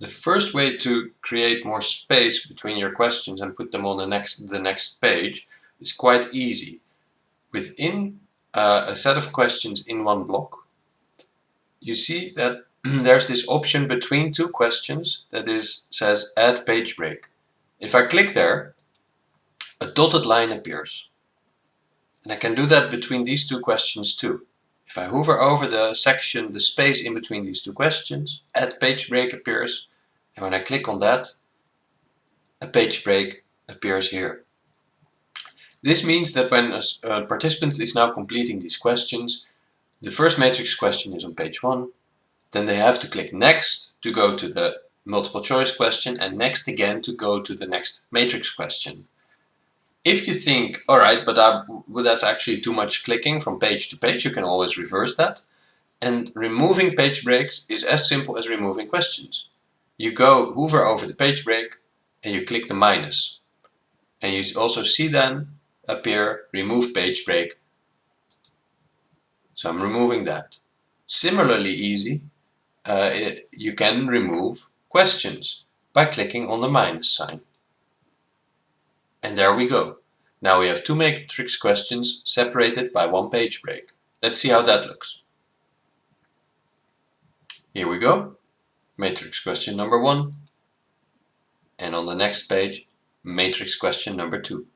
The first way to create more space between your questions and put them on the next page is quite easy. Within a set of questions in one block, you see that there's this option between two questions that says add page break. If I click there, a dotted line appears. And I can do that between these two questions too. If I hover over the section, the space in between these two questions, add page break appears. And when I click on that, a page break appears here. This means that when a participant is now completing these questions, the first matrix question is on page 1, then they have to click next to go to the multiple choice question and next again to go to the next matrix question. If you think, alright, but that's actually too much clicking from page to page, you can always reverse that. And removing page breaks is as simple as removing questions. You go hover over the page break and you click the minus. And you also see then appear remove page break. So I'm removing that. Similarly easy, you can remove questions by clicking on the minus sign. And there we go. Now we have two matrix questions separated by one page break. Let's see how that looks. Here we go. Matrix question number 1. And on the next page, matrix question number 2.